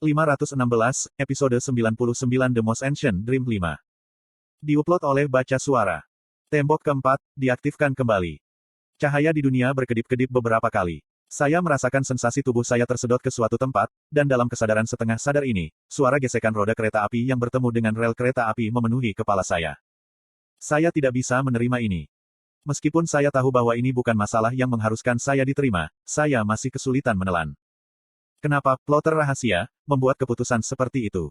516, episode 99 The Most Ancient Dream 5. Diupload oleh Baca Suara. Tembok keempat, diaktifkan kembali. Cahaya di dunia berkedip-kedip beberapa kali. Saya merasakan sensasi tubuh saya tersedot ke suatu tempat, dan dalam kesadaran setengah sadar ini, suara gesekan roda kereta api yang bertemu dengan rel kereta api memenuhi kepala saya. Saya tidak bisa menerima ini. Meskipun saya tahu bahwa ini bukan masalah yang mengharuskan saya diterima, saya masih kesulitan menelan. Kenapa plotter rahasia membuat keputusan seperti itu?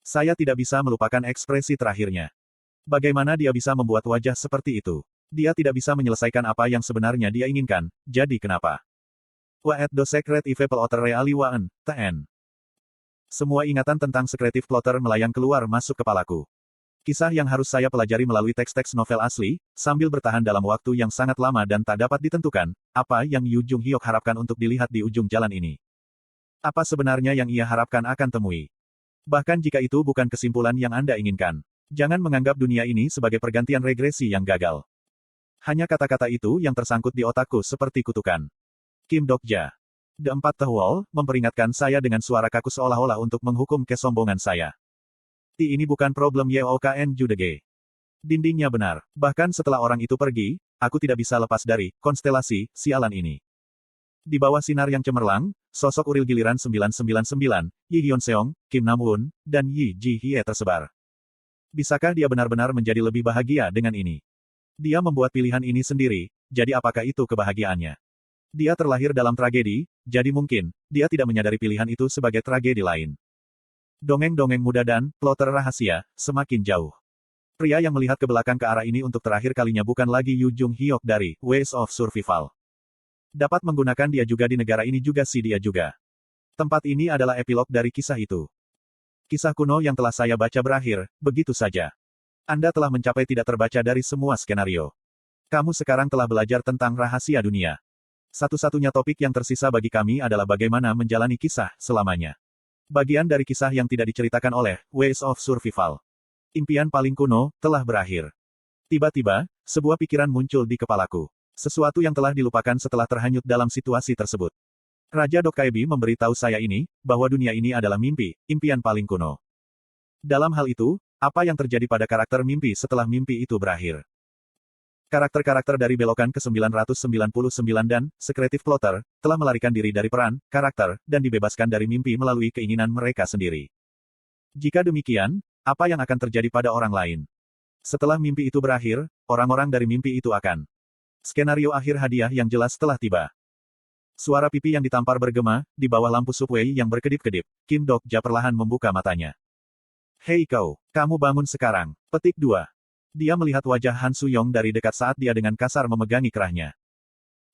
Saya tidak bisa melupakan ekspresi terakhirnya. Bagaimana dia bisa membuat wajah seperti itu? Dia tidak bisa menyelesaikan apa yang sebenarnya dia inginkan, jadi kenapa? What the secret evil plotter really want, TN. Semua ingatan tentang sekretif plotter melayang keluar masuk kepalaku. Kisah yang harus saya pelajari melalui teks-teks novel asli, sambil bertahan dalam waktu yang sangat lama dan tak dapat ditentukan, apa yang Yu Jung Hyuk harapkan untuk dilihat di ujung jalan ini. Apa sebenarnya yang ia harapkan akan temui? Bahkan jika itu bukan kesimpulan yang Anda inginkan. Jangan menganggap dunia ini sebagai pergantian regresi yang gagal. Hanya kata-kata itu yang tersangkut di otakku seperti kutukan. Kim Dokja. The Empat Wall memperingatkan saya dengan suara kaku seolah-olah untuk menghukum kesombongan saya. Ini bukan problem YOKN Judege. Dindingnya benar. Bahkan setelah orang itu pergi, aku tidak bisa lepas dari konstelasi sialan ini. Di bawah sinar yang cemerlang, sosok Uril giliran 999, Yi Hyun Seong, Kim Nam Woon, dan Yi Ji Hye tersebar. Bisakah dia benar-benar menjadi lebih bahagia dengan ini? Dia membuat pilihan ini sendiri, jadi apakah itu kebahagiaannya? Dia terlahir dalam tragedi, jadi mungkin, dia tidak menyadari pilihan itu sebagai tragedi lain. Dongeng-dongeng muda dan plotter rahasia semakin jauh. Pria yang melihat ke belakang ke arah ini untuk terakhir kalinya bukan lagi Yu Jung Hyuk dari Ways of Survival. Dapat menggunakan dia juga di negara ini juga sih dia juga. Tempat ini adalah epilog dari kisah itu. Kisah kuno yang telah saya baca berakhir, begitu saja. Anda telah mencapai tidak terbaca dari semua skenario. Kamu sekarang telah belajar tentang rahasia dunia. Satu-satunya topik yang tersisa bagi kami adalah bagaimana menjalani kisah selamanya. Bagian dari kisah yang tidak diceritakan oleh Ways of Survival. Impian paling kuno telah berakhir. Tiba-tiba, sebuah pikiran muncul di kepalaku. Sesuatu yang telah dilupakan setelah terhanyut dalam situasi tersebut. Raja Dokkaebi memberitahu saya ini, bahwa dunia ini adalah mimpi, impian paling kuno. Dalam hal itu, apa yang terjadi pada karakter mimpi setelah mimpi itu berakhir? Karakter-karakter dari belokan ke-999 dan Secretive Plotter telah melarikan diri dari peran, karakter, dan dibebaskan dari mimpi melalui keinginan mereka sendiri. Jika demikian, apa yang akan terjadi pada orang lain? Setelah mimpi itu berakhir, orang-orang dari mimpi itu akan. Skenario akhir hadiah yang jelas telah tiba. Suara pipi yang ditampar bergema, di bawah lampu subway yang berkedip-kedip, Kim Dokja perlahan membuka matanya. Hei kau, kamu bangun sekarang. Petik 2. Dia melihat wajah Han Suyong dari dekat saat dia dengan kasar memegangi kerahnya.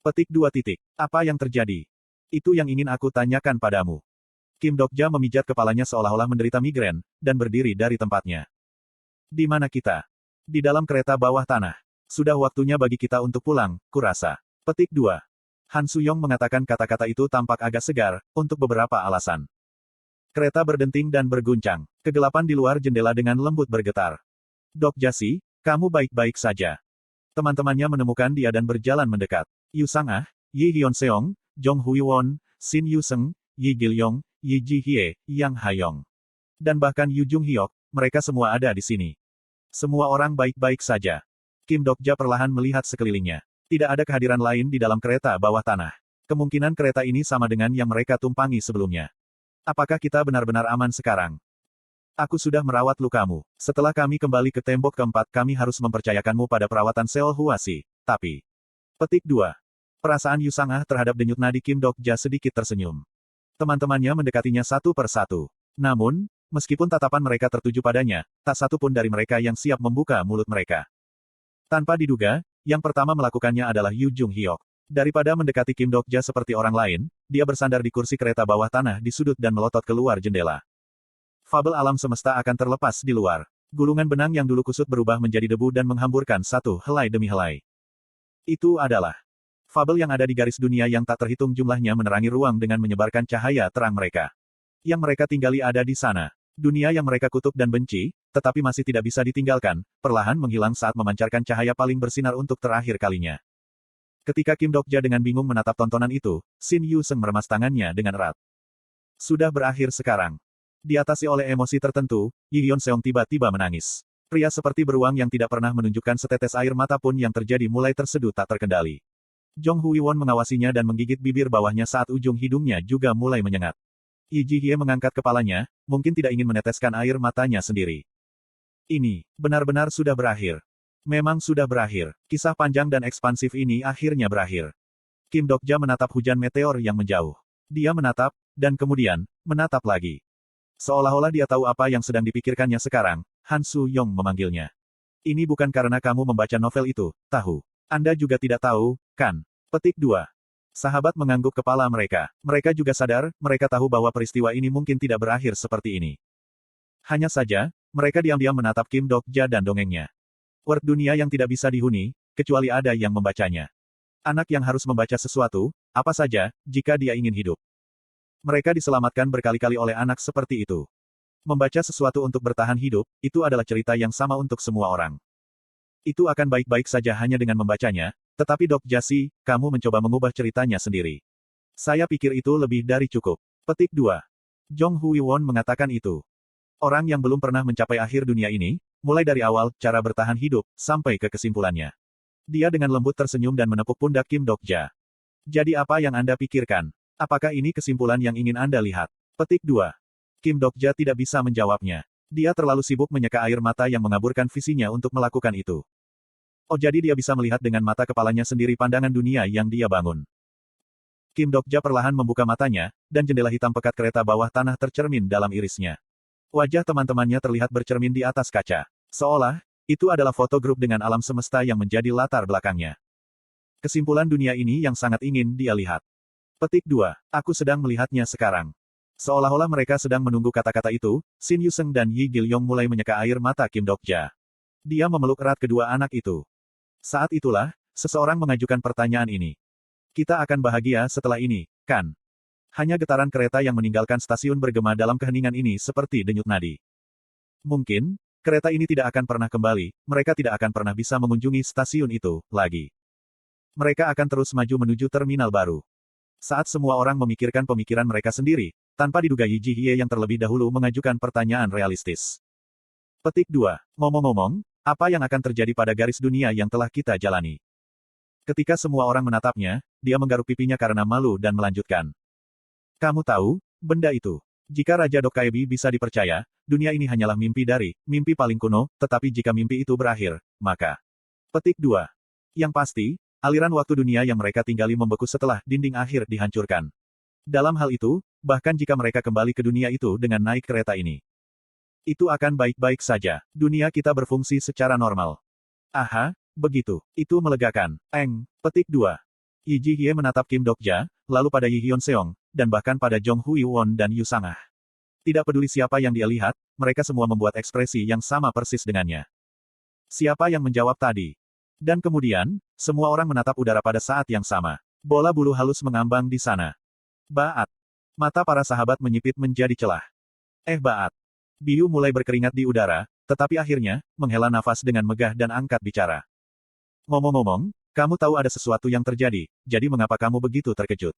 Petik 2. Apa yang terjadi? Itu yang ingin aku tanyakan padamu. Kim Dokja memijat kepalanya seolah-olah menderita migrain, dan berdiri dari tempatnya. Di mana kita? Di dalam kereta bawah tanah. Sudah waktunya bagi kita untuk pulang, kurasa. Petik 2. Han Suyong mengatakan kata-kata itu tampak agak segar, untuk beberapa alasan. Kereta berdenting dan berguncang. Kegelapan di luar jendela dengan lembut bergetar. Dokja Si, kamu baik-baik saja. Teman-temannya menemukan dia dan berjalan mendekat. Yu Sang-ah, Yi Hyun Seong, Jong Hui Won, Shin Yu Seng, Yi Gil-yong, Yi Ji Hye, Yang Ha-yong. Dan bahkan Yu Jung Hyuk, mereka semua ada di sini. Semua orang baik-baik saja. Kim Dokja perlahan melihat sekelilingnya. Tidak ada kehadiran lain di dalam kereta bawah tanah. Kemungkinan kereta ini sama dengan yang mereka tumpangi sebelumnya. Apakah kita benar-benar aman sekarang? Aku sudah merawat lukamu. Setelah kami kembali ke tembok keempat kami harus mempercayakanmu pada perawatan Seol Huasi. Tapi. Petik 2. Perasaan Yu Sang-ah terhadap denyut nadi Kim Dokja sedikit tersenyum. Teman-temannya mendekatinya satu per satu. Namun, meskipun tatapan mereka tertuju padanya, tak satu pun dari mereka yang siap membuka mulut mereka. Tanpa diduga, yang pertama melakukannya adalah Yu Jung Hyuk. Daripada mendekati Kim Dokja seperti orang lain, dia bersandar di kursi kereta bawah tanah di sudut dan melotot keluar jendela. Fabel alam semesta akan terlepas di luar. Gulungan benang yang dulu kusut berubah menjadi debu dan menghamburkan satu helai demi helai. Itu adalah fabel yang ada di garis dunia yang tak terhitung jumlahnya menerangi ruang dengan menyebarkan cahaya terang mereka. Yang mereka tinggali ada di sana. Dunia yang mereka kutuk dan benci, tetapi masih tidak bisa ditinggalkan, perlahan menghilang saat memancarkan cahaya paling bersinar untuk terakhir kalinya. Ketika Kim Dokja dengan bingung menatap tontonan itu, Shin Yu Seng meremas tangannya dengan erat. Sudah berakhir sekarang. Diatasi oleh emosi tertentu, Yi Hyun Seong tiba-tiba menangis. Pria seperti beruang yang tidak pernah menunjukkan setetes air mata pun yang terjadi mulai terseduh tak terkendali. Jong Hui-won mengawasinya dan menggigit bibir bawahnya saat ujung hidungnya juga mulai menyengat. Yi Ji-hye mengangkat kepalanya, mungkin tidak ingin meneteskan air matanya sendiri. Ini, benar-benar sudah berakhir. Memang sudah berakhir. Kisah panjang dan ekspansif ini akhirnya berakhir. Kim Dokja menatap hujan meteor yang menjauh. Dia menatap, dan kemudian, menatap lagi. Seolah-olah dia tahu apa yang sedang dipikirkannya sekarang, Han Su-yong memanggilnya. Ini bukan karena kamu membaca novel itu, tahu. Anda juga tidak tahu, kan? Petik 2. Sahabat mengangguk kepala mereka. Mereka juga sadar, mereka tahu bahwa peristiwa ini mungkin tidak berakhir seperti ini. Hanya saja, mereka diam-diam menatap Kim Dokja dan dongengnya. Word dunia yang tidak bisa dihuni, kecuali ada yang membacanya. Anak yang harus membaca sesuatu, apa saja, jika dia ingin hidup. Mereka diselamatkan berkali-kali oleh anak seperti itu. Membaca sesuatu untuk bertahan hidup, itu adalah cerita yang sama untuk semua orang. Itu akan baik-baik saja hanya dengan membacanya, tetapi Dok Jasi, kamu mencoba mengubah ceritanya sendiri. Saya pikir itu lebih dari cukup. Petik 2. Jong Hui-won mengatakan itu. Orang yang belum pernah mencapai akhir dunia ini, mulai dari awal, cara bertahan hidup, sampai ke kesimpulannya. Dia dengan lembut tersenyum dan menepuk pundak Kim Dokja. Jadi apa yang Anda pikirkan? Apakah ini kesimpulan yang ingin Anda lihat? Petik 2. Kim Dokja tidak bisa menjawabnya. Dia terlalu sibuk menyeka air mata yang mengaburkan visinya untuk melakukan itu. Oh jadi dia bisa melihat dengan mata kepalanya sendiri pandangan dunia yang dia bangun. Kim Dokja perlahan membuka matanya, dan jendela hitam pekat kereta bawah tanah tercermin dalam irisnya. Wajah teman-temannya terlihat bercermin di atas kaca. Seolah, itu adalah foto grup dengan alam semesta yang menjadi latar belakangnya. Kesimpulan dunia ini yang sangat ingin dia lihat. Petik 2. Aku sedang melihatnya sekarang. Seolah-olah mereka sedang menunggu kata-kata itu, Shin Yuseng dan Yi Gil-yong mulai menyeka air mata Kim Dokja. Dia memeluk erat kedua anak itu. Saat itulah, seseorang mengajukan pertanyaan ini. Kita akan bahagia setelah ini, kan? Hanya getaran kereta yang meninggalkan stasiun bergema dalam keheningan ini seperti denyut nadi. Mungkin, kereta ini tidak akan pernah kembali, mereka tidak akan pernah bisa mengunjungi stasiun itu, lagi. Mereka akan terus maju menuju terminal baru. Saat semua orang memikirkan pemikiran mereka sendiri, tanpa diduga Yi Ji-hye yang terlebih dahulu mengajukan pertanyaan realistis. Petik 2. Ngomong-ngomong, apa yang akan terjadi pada garis dunia yang telah kita jalani? Ketika semua orang menatapnya, dia menggaruk pipinya karena malu dan melanjutkan. Kamu tahu, benda itu. Jika Raja Dokkaebi bisa dipercaya, dunia ini hanyalah mimpi paling kuno, tetapi jika mimpi itu berakhir, maka. Petik 2. Yang pasti, aliran waktu dunia yang mereka tinggali membeku setelah dinding akhir dihancurkan. Dalam hal itu, bahkan jika mereka kembali ke dunia itu dengan naik kereta ini. Itu akan baik-baik saja. Dunia kita berfungsi secara normal. Aha, begitu. Itu melegakan. Petik 2. Yi Ji-hye menatap Kim Dokja, lalu pada Yi Hyun Seong, dan bahkan pada Jong Hui-won dan Yu Sang-ah. Tidak peduli siapa yang dia lihat, mereka semua membuat ekspresi yang sama persis dengannya. Siapa yang menjawab tadi? Dan kemudian, semua orang menatap udara pada saat yang sama. Bola bulu halus mengambang di sana. Baat. Mata para sahabat menyipit menjadi celah. Baat. Biu mulai berkeringat di udara, tetapi akhirnya, menghela nafas dengan megah dan angkat bicara. Ngomong-ngomong, kamu tahu ada sesuatu yang terjadi, jadi mengapa kamu begitu terkejut?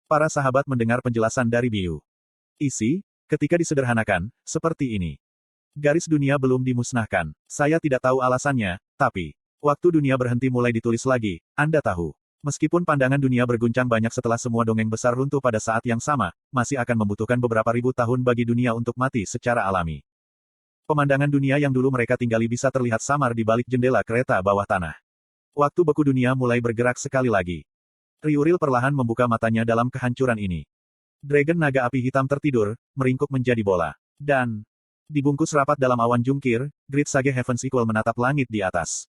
Para sahabat mendengar penjelasan dari Biu. Isi, ketika disederhanakan, seperti ini. Garis dunia belum dimusnahkan. Saya tidak tahu alasannya, tapi, waktu dunia berhenti mulai ditulis lagi, Anda tahu. Meskipun pandangan dunia berguncang banyak setelah semua dongeng besar runtuh pada saat yang sama, masih akan membutuhkan beberapa ribu tahun bagi dunia untuk mati secara alami. Pemandangan dunia yang dulu mereka tinggali bisa terlihat samar di balik jendela kereta bawah tanah. Waktu beku dunia mulai bergerak sekali lagi. Ryuril perlahan membuka matanya dalam kehancuran ini. Dragon naga api hitam tertidur, meringkuk menjadi bola. Dan, dibungkus rapat dalam awan jungkir, Great Sage Heavens Equal menatap langit di atas.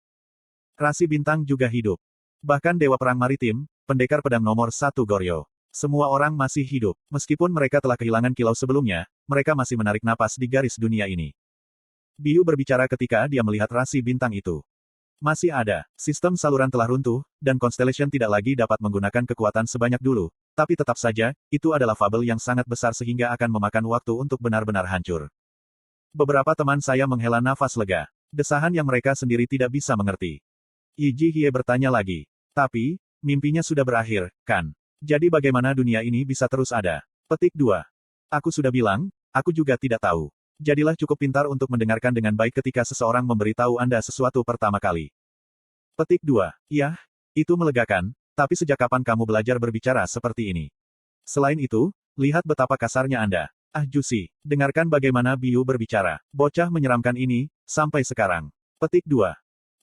Rasi bintang juga hidup. Bahkan Dewa Perang Maritim, pendekar pedang nomor 1 Goryo. Semua orang masih hidup. Meskipun mereka telah kehilangan kilau sebelumnya, mereka masih menarik napas di garis dunia ini. Biu berbicara ketika dia melihat rasi bintang itu. Masih ada. Sistem saluran telah runtuh, dan Constellation tidak lagi dapat menggunakan kekuatan sebanyak dulu. Tapi tetap saja, itu adalah fabel yang sangat besar sehingga akan memakan waktu untuk benar-benar hancur. Beberapa teman saya menghela nafas lega. Desahan yang mereka sendiri tidak bisa mengerti. Yi Ji-hye bertanya lagi. Tapi, mimpinya sudah berakhir, kan? Jadi bagaimana dunia ini bisa terus ada? Petik 2. Aku sudah bilang, aku juga tidak tahu. Jadilah cukup pintar untuk mendengarkan dengan baik ketika seseorang memberitahu Anda sesuatu pertama kali. Petik 2. Yah, itu melegakan, tapi sejak kapan kamu belajar berbicara seperti ini? Selain itu, lihat betapa kasarnya Anda. Ah Jusi, dengarkan bagaimana Biu berbicara. Bocah menyeramkan ini, sampai sekarang. Petik 2.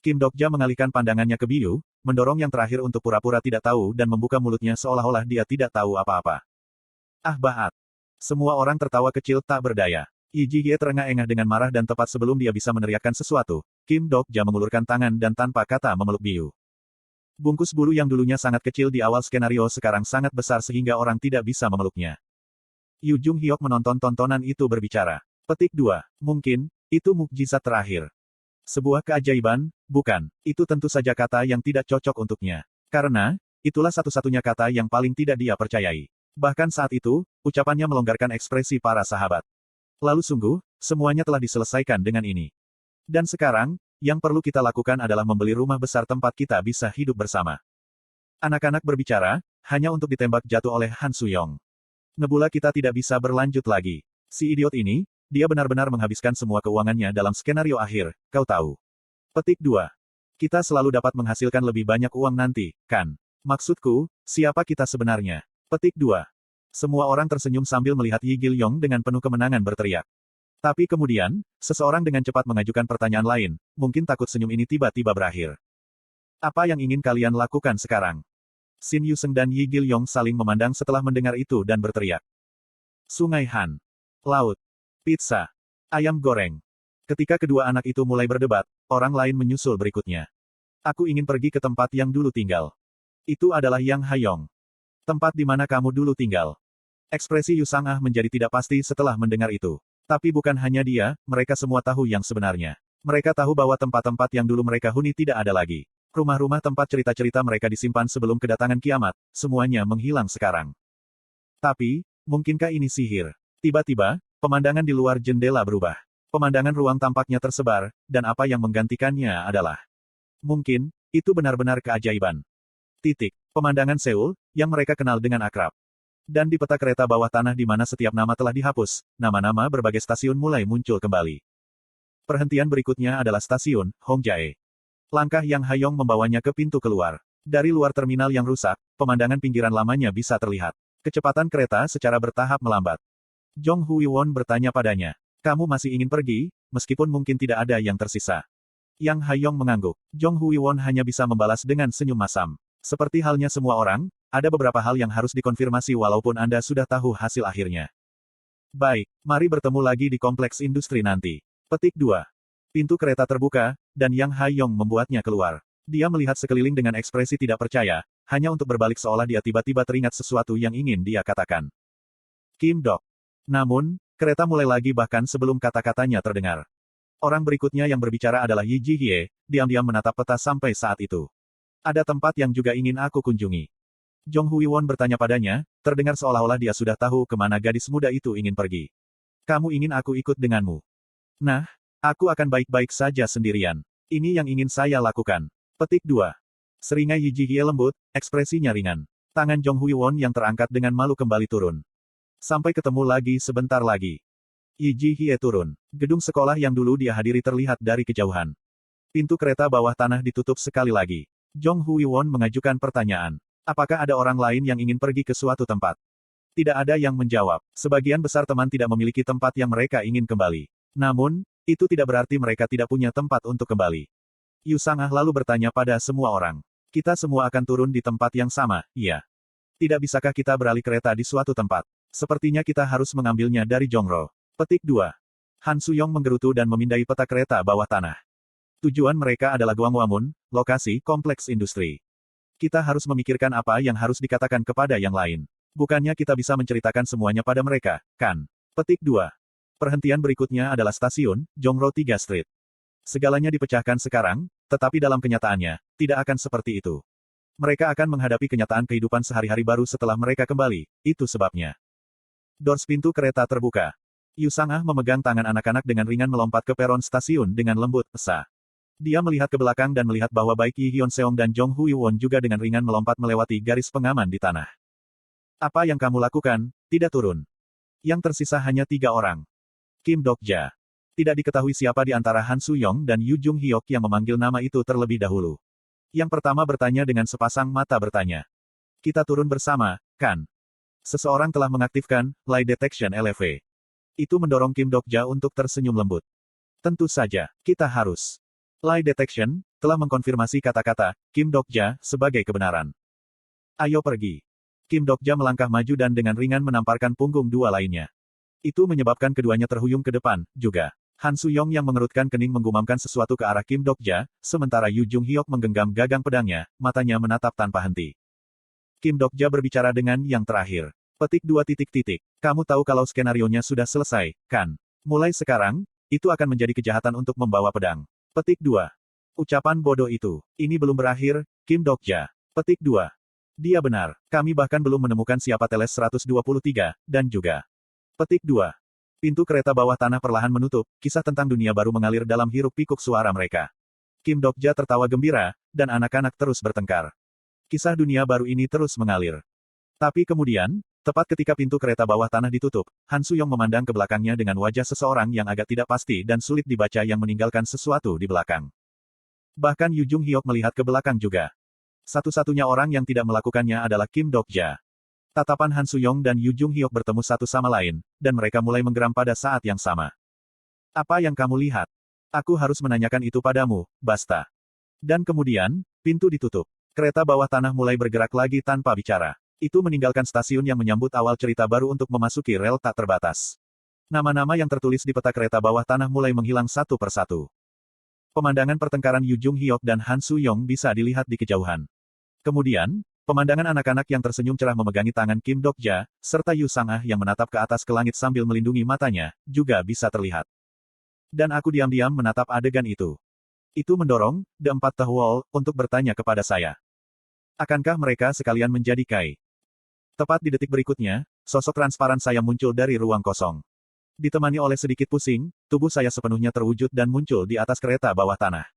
Kim Dokja mengalihkan pandangannya ke Biu, mendorong yang terakhir untuk pura-pura tidak tahu dan membuka mulutnya seolah-olah dia tidak tahu apa-apa. Ah Bahat. Semua orang tertawa kecil tak berdaya. Yi Jihye terengah-engah dengan marah dan tepat sebelum dia bisa meneriakkan sesuatu, Kim Dokja mengulurkan tangan dan tanpa kata memeluk Biu. Bungkus bulu yang dulunya sangat kecil di awal skenario sekarang sangat besar sehingga orang tidak bisa memeluknya. Yu Jung Hyuk menonton tontonan itu berbicara. Petik 2. Mungkin, itu mukjizat terakhir. Sebuah keajaiban, bukan, itu tentu saja kata yang tidak cocok untuknya. Karena, itulah satu-satunya kata yang paling tidak dia percayai. Bahkan saat itu, ucapannya melonggarkan ekspresi para sahabat. Lalu sungguh, semuanya telah diselesaikan dengan ini. Dan sekarang, yang perlu kita lakukan adalah membeli rumah besar tempat kita bisa hidup bersama. Anak-anak berbicara, hanya untuk ditembak jatuh oleh Han Suyong. Nebula kita tidak bisa berlanjut lagi. Si idiot ini, dia benar-benar menghabiskan semua keuangannya dalam skenario akhir, kau tahu. Petik 2. Kita selalu dapat menghasilkan lebih banyak uang nanti, kan? Maksudku, siapa kita sebenarnya? Petik 2. Semua orang tersenyum sambil melihat Yi Gil-yong dengan penuh kemenangan berteriak. Tapi kemudian, seseorang dengan cepat mengajukan pertanyaan lain, mungkin takut senyum ini tiba-tiba berakhir. Apa yang ingin kalian lakukan sekarang? Shin Yuseng dan Yi Gil-yong saling memandang setelah mendengar itu dan berteriak. Sungai Han. Laut. Pizza. Ayam goreng. Ketika kedua anak itu mulai berdebat, orang lain menyusul berikutnya. Aku ingin pergi ke tempat yang dulu tinggal. Itu adalah Yang Hayong. Tempat di mana kamu dulu tinggal. Ekspresi Yu Sang-ah menjadi tidak pasti setelah mendengar itu. Tapi bukan hanya dia, mereka semua tahu yang sebenarnya. Mereka tahu bahwa tempat-tempat yang dulu mereka huni tidak ada lagi. Rumah-rumah tempat cerita-cerita mereka disimpan sebelum kedatangan kiamat, semuanya menghilang sekarang. Tapi, mungkinkah ini sihir? Tiba-tiba, pemandangan di luar jendela berubah. Pemandangan ruang tampaknya tersebar, dan apa yang menggantikannya adalah. Mungkin, itu benar-benar keajaiban. Titik. Pemandangan Seoul, yang mereka kenal dengan akrab. Dan di peta kereta bawah tanah di mana setiap nama telah dihapus, nama-nama berbagai stasiun mulai muncul kembali. Perhentian berikutnya adalah stasiun Hongjae. Langkah Yang Hayong membawanya ke pintu keluar. Dari luar terminal yang rusak, pemandangan pinggiran lamanya bisa terlihat. Kecepatan kereta secara bertahap melambat. Jong Hui-won bertanya padanya. Kamu masih ingin pergi, meskipun mungkin tidak ada yang tersisa. Yang Hayong mengangguk. Jong Hui-won hanya bisa membalas dengan senyum masam. Seperti halnya semua orang, ada beberapa hal yang harus dikonfirmasi walaupun Anda sudah tahu hasil akhirnya. Baik, mari bertemu lagi di kompleks industri nanti. Petik 2. Pintu kereta terbuka, dan Yang Hayong membuatnya keluar. Dia melihat sekeliling dengan ekspresi tidak percaya, hanya untuk berbalik seolah dia tiba-tiba teringat sesuatu yang ingin dia katakan. Kim Dok. Namun, kereta mulai lagi bahkan sebelum kata-katanya terdengar. Orang berikutnya yang berbicara adalah Yi Jihye, diam-diam menatap peta sampai saat itu. Ada tempat yang juga ingin aku kunjungi. Jong Hui-won bertanya padanya, terdengar seolah-olah dia sudah tahu kemana gadis muda itu ingin pergi. Kamu ingin aku ikut denganmu? Nah, aku akan baik-baik saja sendirian. Ini yang ingin saya lakukan. Petik 2. Seringai Yi Jihye lembut, ekspresinya ringan. Tangan Jong Hui-won yang terangkat dengan malu kembali turun. Sampai ketemu lagi sebentar lagi. Yi Jihye turun. Gedung sekolah yang dulu dia hadiri terlihat dari kejauhan. Pintu kereta bawah tanah ditutup sekali lagi. Jong Hui-won mengajukan pertanyaan. Apakah ada orang lain yang ingin pergi ke suatu tempat? Tidak ada yang menjawab. Sebagian besar teman tidak memiliki tempat yang mereka ingin kembali. Namun, itu tidak berarti mereka tidak punya tempat untuk kembali. Yu Sang-ah lalu bertanya pada semua orang. Kita semua akan turun di tempat yang sama, iya. Tidak bisakah kita beralih kereta di suatu tempat? Sepertinya kita harus mengambilnya dari Jongro. Petik 2. Han Suyong menggerutu dan memindai peta kereta bawah tanah. Tujuan mereka adalah Gwanghwamun, lokasi kompleks industri. Kita harus memikirkan apa yang harus dikatakan kepada yang lain. Bukannya kita bisa menceritakan semuanya pada mereka, kan? Petik 2. Perhentian berikutnya adalah stasiun, Jongro 3 Street. Segalanya dipecahkan sekarang, tetapi dalam kenyataannya, tidak akan seperti itu. Mereka akan menghadapi kenyataan kehidupan sehari-hari baru setelah mereka kembali, itu sebabnya. Doors pintu kereta terbuka. Yu Sang-ah memegang tangan anak-anak dengan ringan melompat ke peron stasiun dengan lembut, esa. Dia melihat ke belakang dan melihat bahwa baik Yi Hyun Seong dan Jong Hui-won juga dengan ringan melompat melewati garis pengaman di tanah. Apa yang kamu lakukan, tidak turun. Yang tersisa hanya 3 orang. Kim Dokja. Tidak diketahui siapa di antara Han Suyong dan Yu Jung Hyuk yang memanggil nama itu terlebih dahulu. Yang pertama bertanya dengan sepasang mata bertanya. Kita turun bersama, kan? Seseorang telah mengaktifkan Lie Detection LV. Itu mendorong Kim Dokja untuk tersenyum lembut. Tentu saja, kita harus. Lie Detection telah mengkonfirmasi kata-kata Kim Dokja sebagai kebenaran. Ayo pergi. Kim Dokja melangkah maju dan dengan ringan menamparkan punggung dua lainnya. Itu menyebabkan keduanya terhuyung ke depan, juga. Han Suyong yang mengerutkan kening menggumamkan sesuatu ke arah Kim Dokja, sementara Yu Jung Hyuk menggenggam gagang pedangnya, matanya menatap tanpa henti. Kim Dokja berbicara dengan yang terakhir. Petik 2 titik. Kamu tahu kalau skenarionya sudah selesai, kan? Mulai sekarang, itu akan menjadi kejahatan untuk membawa pedang. Petik 2. Ucapan bodoh itu. Ini belum berakhir, Kim Dokja. Petik 2. Dia benar. Kami bahkan belum menemukan siapa Teles 123, dan juga. Petik 2. Pintu kereta bawah tanah perlahan menutup, kisah tentang dunia baru mengalir dalam hiruk-pikuk suara mereka. Kim Dokja tertawa gembira, dan anak-anak terus bertengkar. Kisah dunia baru ini terus mengalir. Tapi kemudian, tepat ketika pintu kereta bawah tanah ditutup, Han Suyong memandang ke belakangnya dengan wajah seseorang yang agak tidak pasti dan sulit dibaca yang meninggalkan sesuatu di belakang. Bahkan Yu Jung Hyuk melihat ke belakang juga. Satu-satunya orang yang tidak melakukannya adalah Kim Dokja. Tatapan Han Suyong dan Yu Jung Hyuk bertemu satu sama lain, dan mereka mulai menggeram pada saat yang sama. Apa yang kamu lihat? Aku harus menanyakan itu padamu, Basta. Dan kemudian, pintu ditutup. Kereta bawah tanah mulai bergerak lagi tanpa bicara. Itu meninggalkan stasiun yang menyambut awal cerita baru untuk memasuki rel tak terbatas. Nama-nama yang tertulis di peta kereta bawah tanah mulai menghilang satu persatu. Pemandangan pertengkaran Yu Jung Hyuk dan Han Suyong bisa dilihat di kejauhan. Kemudian, pemandangan anak-anak yang tersenyum cerah memegangi tangan Kim Dokja, serta Yu Sang-ah yang menatap ke atas ke langit sambil melindungi matanya, juga bisa terlihat. Dan aku diam-diam menatap adegan itu. Itu mendorong The Empat Wall untuk bertanya kepada saya. Akankah mereka sekalian menjadi Kai? Tepat di detik berikutnya, sosok transparan saya muncul dari ruang kosong. Ditemani oleh sedikit pusing, tubuh saya sepenuhnya terwujud dan muncul di atas kereta bawah tanah.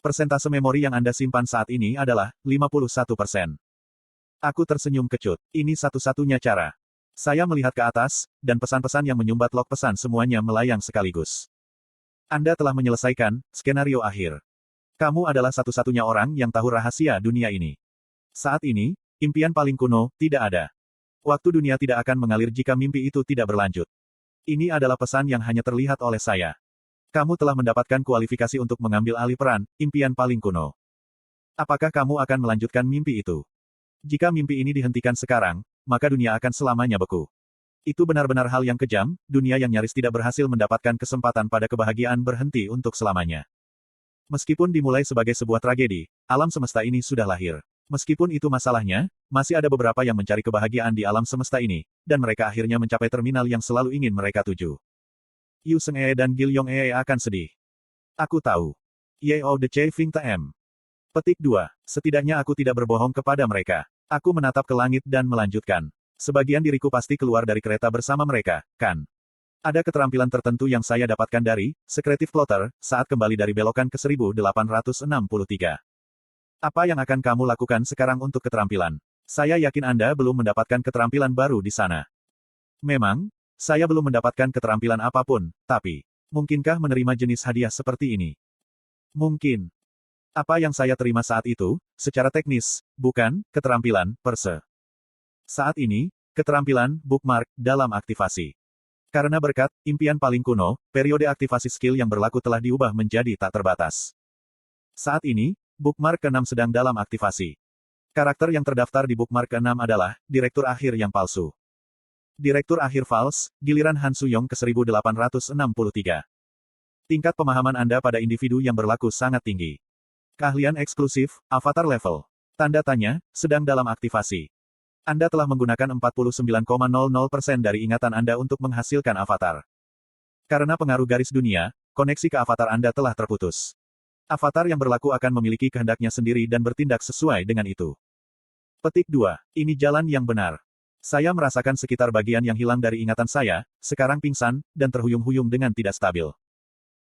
Persentase memori yang Anda simpan saat ini adalah 51%. Aku tersenyum kecut. Ini satu-satunya cara. Saya melihat ke atas, dan pesan-pesan yang menyumbat log pesan semuanya melayang sekaligus. Anda telah menyelesaikan skenario akhir. Kamu adalah satu-satunya orang yang tahu rahasia dunia ini. Saat ini, impian paling kuno tidak ada. Waktu dunia tidak akan mengalir jika mimpi itu tidak berlanjut. Ini adalah pesan yang hanya terlihat oleh saya. Kamu telah mendapatkan kualifikasi untuk mengambil alih peran, impian paling kuno. Apakah kamu akan melanjutkan mimpi itu? Jika mimpi ini dihentikan sekarang, maka dunia akan selamanya beku. Itu benar-benar hal yang kejam, dunia yang nyaris tidak berhasil mendapatkan kesempatan pada kebahagiaan berhenti untuk selamanya. Meskipun dimulai sebagai sebuah tragedi, alam semesta ini sudah lahir. Meskipun itu masalahnya, masih ada beberapa yang mencari kebahagiaan di alam semesta ini, dan mereka akhirnya mencapai terminal yang selalu ingin mereka tuju. Yu Seng-e dan Gil Yong-e akan sedih. Aku tahu. Ye of the Chafing Taem. Petik 2. Setidaknya aku tidak berbohong kepada mereka. Aku menatap ke langit dan melanjutkan. Sebagian diriku pasti keluar dari kereta bersama mereka, kan? Ada keterampilan tertentu yang saya dapatkan dari Secretive Plotter saat kembali dari belokan ke 1863. Apa yang akan kamu lakukan sekarang untuk keterampilan? Saya yakin Anda belum mendapatkan keterampilan baru di sana. Memang, saya belum mendapatkan keterampilan apapun, tapi, mungkinkah menerima jenis hadiah seperti ini? Mungkin. Apa yang saya terima saat itu, secara teknis, bukan keterampilan per se. Saat ini, keterampilan bookmark dalam aktivasi. Karena berkat impian paling kuno, periode aktivasi skill yang berlaku telah diubah menjadi tak terbatas. Saat ini, bookmark ke-6 sedang dalam aktivasi. Karakter yang terdaftar di bookmark ke-6 adalah Direktur Akhir yang palsu. Direktur Akhir Fals, giliran Han Suyong ke 1863. Tingkat pemahaman Anda pada individu yang berlaku sangat tinggi. Keahlian eksklusif, avatar level. Tanda tanya, sedang dalam aktivasi. Anda telah menggunakan 49,00% dari ingatan Anda untuk menghasilkan avatar. Karena pengaruh garis dunia, koneksi ke avatar Anda telah terputus. Avatar yang berlaku akan memiliki kehendaknya sendiri dan bertindak sesuai dengan itu. Petik 2. Ini jalan yang benar. Saya merasakan sekitar bagian yang hilang dari ingatan saya, sekarang pingsan, dan terhuyung-huyung dengan tidak stabil.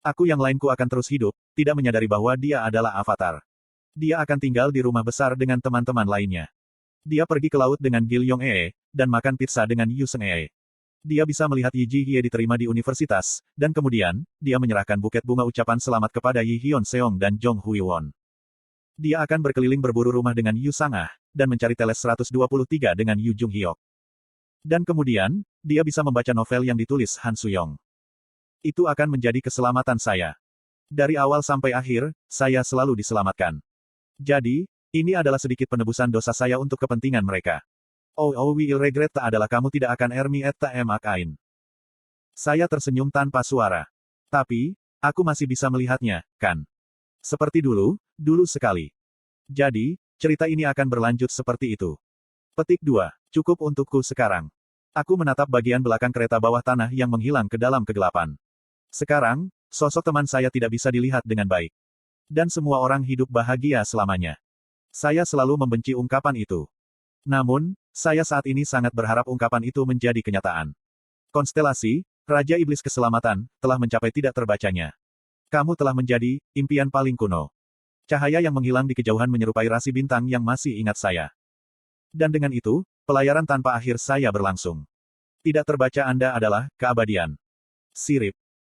Aku yang lainku akan terus hidup, tidak menyadari bahwa dia adalah avatar. Dia akan tinggal di rumah besar dengan teman-teman lainnya. Dia pergi ke laut dengan Gil Yong Ee, dan makan pizza dengan Yu Seng Ee. Dia bisa melihat Yi Ji Hye diterima di universitas, dan kemudian, dia menyerahkan buket bunga ucapan selamat kepada Yi Hyun Seong dan Jong Hui Won. Dia akan berkeliling berburu rumah dengan Yu Sang-ah, dan mencari teles 123 dengan Yu Jung Hyok. Dan kemudian, dia bisa membaca novel yang ditulis Han Suyong. Itu akan menjadi keselamatan saya. Dari awal sampai akhir, saya selalu diselamatkan. Jadi, ini adalah sedikit penebusan dosa saya untuk kepentingan mereka. Oh, will regret tak adalah kamu tidak akan ermi et tak akain. Saya tersenyum tanpa suara. Tapi, aku masih bisa melihatnya, kan? Seperti dulu sekali. Jadi, cerita ini akan berlanjut seperti itu. Petik 2. Cukup untukku sekarang. Aku menatap bagian belakang kereta bawah tanah yang menghilang ke dalam kegelapan. Sekarang, sosok teman saya tidak bisa dilihat dengan baik. Dan semua orang hidup bahagia selamanya. Saya selalu membenci ungkapan itu. Namun, saya saat ini sangat berharap ungkapan itu menjadi kenyataan. Konstelasi, Raja Iblis Keselamatan, telah mencapai tidak terbacanya. Kamu telah menjadi impian paling kuno. Cahaya yang menghilang di kejauhan menyerupai rasi bintang yang masih ingat saya. Dan dengan itu, pelayaran tanpa akhir saya berlangsung. Tidak terbaca Anda adalah keabadian. Sirip.